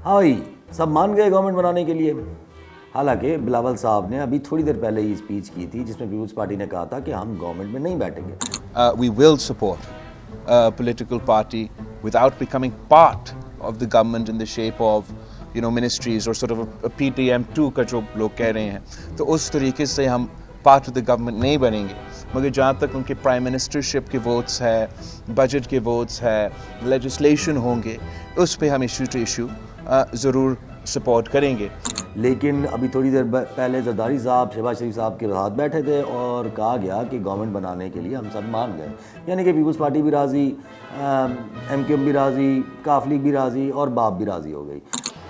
ہاں بھائی سب مان گئے گورنمنٹ بنانے کے لیے. حالانکہ بلاول صاحب نے ابھی تھوڑی دیر پہلے ہی اسپیچ کی تھی جس میں پیپلز پارٹی نے کہا تھا کہ ہم گورنمنٹ میں نہیں بیٹھیں گے. We will support a political party without becoming part of the government in the shape of ministries or sort of a PTM2 کا جو لوگ کہہ رہے ہیں. تو اس طریقے سے ہم پارٹ آف دا گورنمنٹ نہیں بنیں گے. مگر جہاں تک ان کے پرائم منسٹرشپ کے ووٹس ہے, بجٹ کے ووٹس ہے, لیجسلیشن ہوں گے, اس پہ ہم ایشو ٹو ایشو ضرور سپورٹ کریں گے. لیکن ابھی تھوڑی دیر پہلے زرداری صاحب شہباز شریف صاحب کے ساتھ بیٹھے تھے اور کہا گیا کہ گورنمنٹ بنانے کے لیے ہم سب مان گئے. یعنی کہ پیپلز پارٹی بھی راضی, MQM بھی راضی, کاف لیگ بھی راضی اور باپ بھی راضی ہو گئی.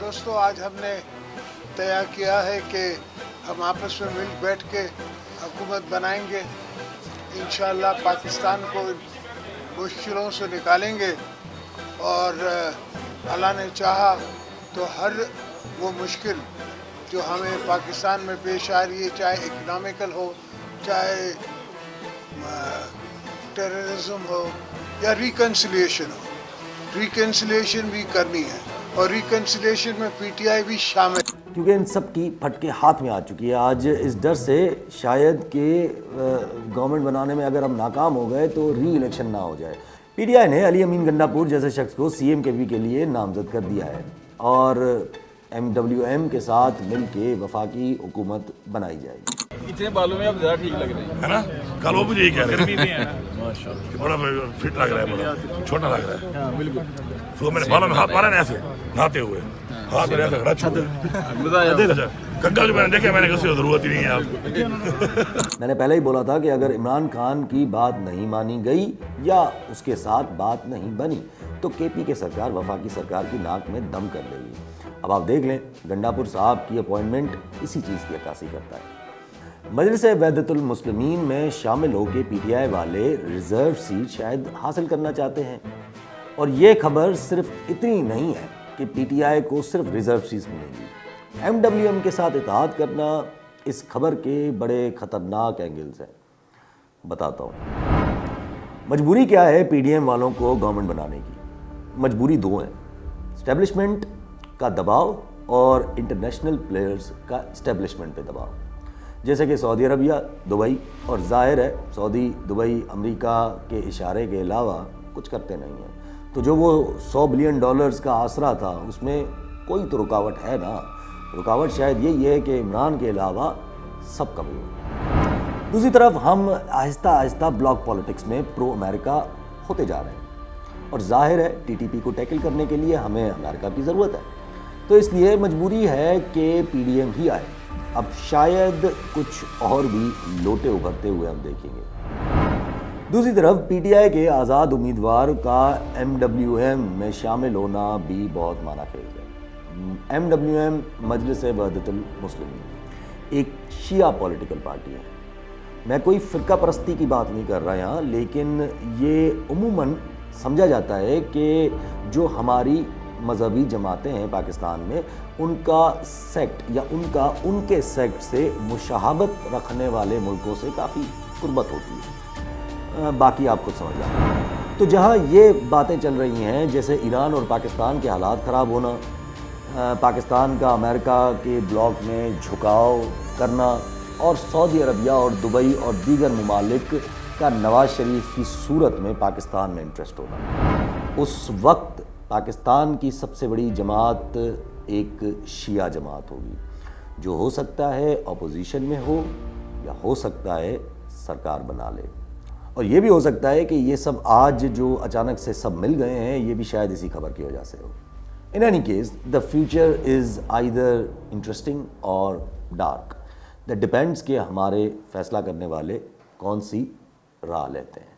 دوستو آج ہم نے طے کیا ہے کہ ہم آپس میں مل بیٹھ کے حکومت بنائیں گے. انشاءاللہ پاکستان کو مشکلوں سے نکالیں گے اور اللہ نے چاہا تو ہر وہ مشکل جو ہمیں پاکستان میں پیش آ رہی ہے, چاہے اکنامیکل ہو, چاہے ٹیررزم ہو یا ریکنسلیشن ہو, ریکنسلیشن بھی کرنی ہے اور ریکنسلیشن میں PTI بھی شامل, کیونکہ ان سب کی پھٹکے ہاتھ میں آ چکی ہے. آج اس ڈر سے شاید کہ گورنمنٹ بنانے میں اگر ہم ناکام ہو گئے تو ری الیکشن نہ ہو جائے. PTI نے علی امین گنڈاپور جیسے شخص کو CM کے لیے نامزد کر دیا ہے اور MWM کے ساتھ مل کے وفاقی حکومت بنائی جائے گی. اتنے بالوں میں اب زیادہ ٹھیک لگ رہے ہے نا. کل وہ بھی یہی کہہ رہے گرمی میں ہے ہیں بڑا فٹ لگ رہا ہے, بڑا چھوٹا لگ رہا ہے. ہاں بالکل. تو میں نے بالوں میں ہاتھ مارا نا ایسے نہاتے ہوئے, ہاتھ میرے ایسے رچ ہوئے. کنگل جو میں نے دیکھا میں نے کسی کو ضرورت ہی نہیں ہے آپ کو. میں نے پہلے ہی بولا تھا کہ اگر عمران خان کی بات نہیں مانی گئی یا اس کے ساتھ بات نہیں بنی تو KP کی سرکار وفاقی سرکار کی ناک میں دم کر لے گی. اب آپ دیکھ لیں گنڈاپور صاحب کی اپوائنٹمنٹ اسی چیز کی عکاسی کرتا ہے. مجلس وحدت المسلمین میں شامل ہو کے PTI والے ریزرو سیٹ شاید حاصل کرنا چاہتے ہیں. اور یہ خبر صرف اتنی نہیں ہے کہ PTI کو صرف ریزرو سیٹس ملیں گی. MWM کے ساتھ اتحاد کرنا اس خبر کے بڑے خطرناک اینگلز ہیں. بتاتا ہوں مجبوری کیا ہے PDM والوں کو گورنمنٹ بنانے کی. مجبوری دو ہیں, اسٹیبلشمنٹ کا دباؤ اور انٹرنیشنل پلیئرز کا اسٹیبلشمنٹ پہ دباؤ. جیسے کہ سعودی عربیہ, دبئی, اور ظاہر ہے سعودی, دبئی, امریکہ کے اشارے کے علاوہ کچھ کرتے نہیں ہیں. تو جو وہ $100 بلین کا آسرا تھا اس میں کوئی تو رکاوٹ ہے نا. رکاوٹ شاید یہی ہے کہ عمران کے علاوہ سب قبول ہو. دوسری طرف ہم آہستہ آہستہ بلاک پالیٹکس میں پرو امریکہ ہوتے جا رہے ہیں اور ظاہر ہے TTP کو ٹیکل کرنے کے لیے ہمیں امریکہ کی ضرورت ہے. تو اس لیے مجبوری ہے کہ PDM ہی آئے. اب شاید کچھ اور بھی لوٹے ابھرتے ہوئے ہم دیکھیں گے. دوسری طرف PTI کے آزاد امیدوار کا MWM میں شامل ہونا بھی بہت معنی خیز ہے. MWM مجلس وحدت المسلمین ایک شیعہ پولیٹیکل پارٹی ہے. میں کوئی فرقہ پرستی کی بات نہیں کر رہا یہاں, لیکن یہ عموماً سمجھا جاتا ہے کہ جو ہماری مذہبی جماعتیں ہیں پاکستان میں ان کا سیکٹ یا ان کے سیکٹ سے مشابہت رکھنے والے ملکوں سے کافی قربت ہوتی ہے. باقی آپ خود سمجھ لیں. تو جہاں یہ باتیں چل رہی ہیں جیسے ایران اور پاکستان کے حالات خراب ہونا, پاکستان کا امریکہ کے بلاک میں جھکاؤ کرنا اور سعودی عربیہ اور دبئی اور دیگر ممالک کا نواز شریف کی صورت میں پاکستان میں انٹرسٹ ہونا, اس وقت پاکستان کی سب سے بڑی جماعت ایک شیعہ جماعت ہوگی جو ہو سکتا ہے اپوزیشن میں ہو یا ہو سکتا ہے سرکار بنا لے. اور یہ بھی ہو سکتا ہے کہ یہ سب آج جو اچانک سے سب مل گئے ہیں یہ بھی شاید اسی خبر کی وجہ سے ہو. In any case, the future is either interesting or dark. That depends کہ ہمارے فیصلہ کرنے والے کون سی راہ لیتے ہیں.